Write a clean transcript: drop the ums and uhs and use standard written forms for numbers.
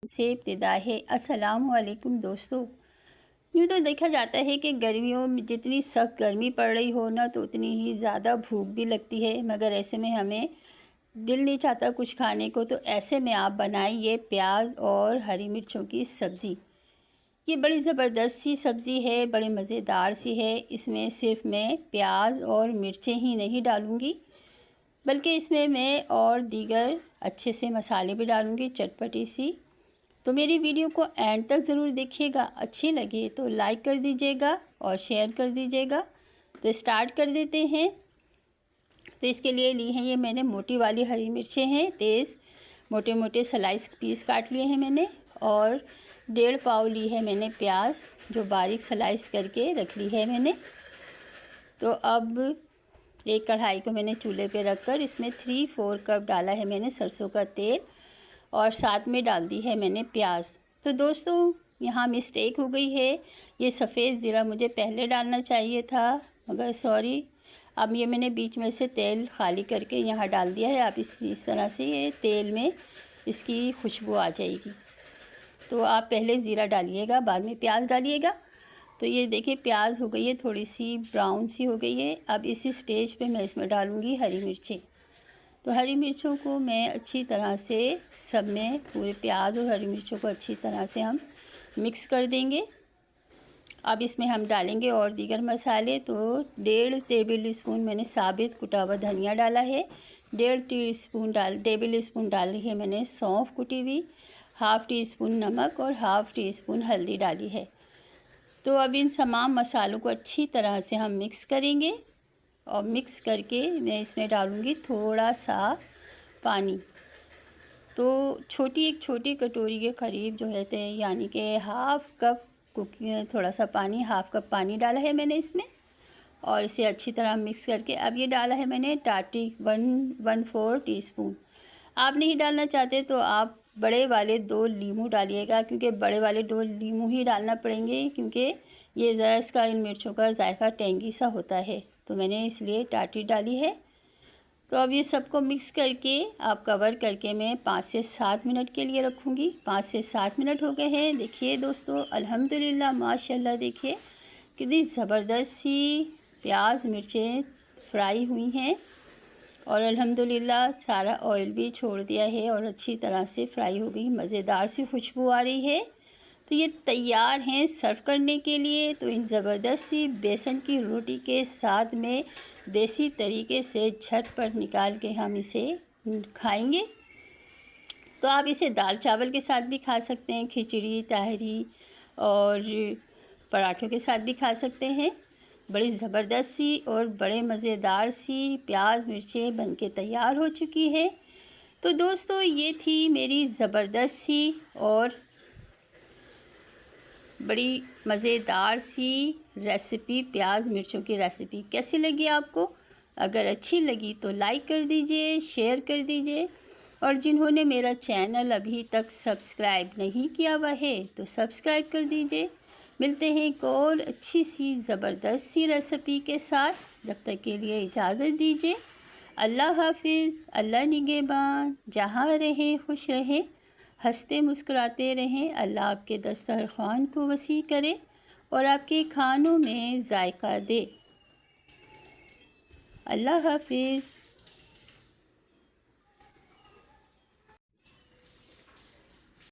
से इब्तिदा है। अस्सलामु अलैकुम दोस्तों। यूँ तो देखा जाता है कि गर्मियों में जितनी सख्त गर्मी पड़ रही हो ना तो उतनी ही ज़्यादा भूख भी लगती है, मगर ऐसे में हमें दिल नहीं चाहता कुछ खाने को। तो ऐसे में आप बनाइए प्याज और हरी मिर्चों की सब्ज़ी। ये बड़ी ज़बरदस्त सी सब्ज़ी है, बड़ी मज़ेदार सी है। इसमें सिर्फ मैं प्याज और मिर्चें ही नहीं डालूँगी, बल्कि इसमें मैं और दीगर अच्छे से मसाले भी डालूँगी, चटपटी सी। तो मेरी वीडियो को एंड तक ज़रूर देखिएगा। अच्छी लगे तो लाइक कर दीजिएगा और शेयर कर दीजिएगा। तो स्टार्ट कर देते हैं। तो इसके लिए ली हैं ये मैंने मोटी वाली हरी मिर्चें हैं, तेज़ मोटे मोटे स्लाइस पीस काट लिए हैं मैंने। और 1.5 पाव ली है मैंने प्याज, जो बारीक स्लाइस करके रख ली है मैंने। तो अब एक कढ़ाई को मैंने चूल्हे पे रखकर इसमें 3-4 कप डाला है मैंने सरसों का तेल, और साथ में डाल दी है मैंने प्याज। तो दोस्तों यहाँ मिस्टेक हो गई है, ये सफ़ेद ज़ीरा मुझे पहले डालना चाहिए था, मगर सॉरी। अब ये मैंने बीच में से तेल खाली करके यहाँ डाल दिया है। आप इस तरह से ये तेल में इसकी खुशबू आ जाएगी। तो आप पहले ज़ीरा डालिएगा, बाद में प्याज डालिएगा। तो ये देखिए प्याज हो गई है, थोड़ी सी ब्राउन सी हो गई है। अब इसी स्टेज पे मैं इसमें डालूँगी हरी मिर्चें। तो हरी मिर्चों को मैं अच्छी तरह से सब में पूरे प्याज और हरी मिर्चों को अच्छी तरह से हम मिक्स कर देंगे। अब इसमें हम डालेंगे और दीगर मसाले। तो 1.5 टेबल स्पून मैंने साबित कुटा हुआ धनिया डाला है, 1.5 टेबल स्पून डाली है मैंने सौंफ कुटी हुई, 1/2 टी स्पून नमक और 1/2 टी स्पून हल्दी डाली है। तो अब इन तमाम मसालों को अच्छी तरह से हम मिक्स करेंगे, और मिक्स करके मैं इसमें डालूँगी थोड़ा सा पानी। तो एक छोटी कटोरी के करीब जो है यानी कि 1/2 कप कुकिंग, थोड़ा सा पानी, 1/2 कप पानी डाला है मैंने इसमें। और इसे अच्छी तरह मिक्स करके अब ये डाला है मैंने टाटी 1/4 टीस्पून। आप नहीं डालना चाहते तो आप बड़े वाले 2 लीमू डालिएगा, क्योंकि बड़े वाले 2 लीमू ही डालना पड़ेंगे, क्योंकि ये ज़रा इसका इन मिर्चों का जायका टेंगी सा होता है। तो मैंने इसलिए टाटी डाली है। तो अब ये सबको मिक्स करके आप कवर करके मैं 5 से 7 मिनट के लिए रखूँगी। 5 से 7 मिनट हो गए हैं। देखिए दोस्तों अल्हम्दुलिल्लाह माशाल्लाह, देखिए कितनी ज़बरदस्त सी प्याज मिर्चें फ्राई हुई हैं, और अल्हम्दुलिल्लाह सारा ऑयल भी छोड़ दिया है और अच्छी तरह से फ्राई हो गई, मज़ेदार सी खुशबू आ रही है। तो ये तैयार हैं सर्व करने के लिए। तो इन ज़बरदस्त सी बेसन की रोटी के साथ में देसी तरीके से झटपट निकाल के हम इसे खाएंगे। तो आप इसे दाल चावल के साथ भी खा सकते हैं, खिचड़ी, ताहरी और पराठों के साथ भी खा सकते हैं। बड़ी ज़बरदस्त सी और बड़े मज़ेदार सी प्याज मिर्चें बनके तैयार हो चुकी है। तो दोस्तों ये थी मेरी ज़बरदस्त सी और बड़ी मज़ेदार सी रेसिपी, प्याज मिर्चों की रेसिपी। कैसी लगी आपको? अगर अच्छी लगी तो लाइक कर दीजिए, शेयर कर दीजिए, और जिन्होंने मेरा चैनल अभी तक सब्सक्राइब नहीं किया हुआ है तो सब्सक्राइब कर दीजिए। मिलते हैं एक और अच्छी सी ज़बरदस्त सी रेसिपी के साथ। जब तक के लिए इजाज़त दीजिए। अल्लाह हाफिज़, अल्लाह निगहबान, जहाँ रहें खुश रहें, हंसते मुस्कुराते रहें। अल्लाह आपके दस्तरख़्वान को वसी करे और आपके खानों में जायका दे। अल्लाह हाफिज़।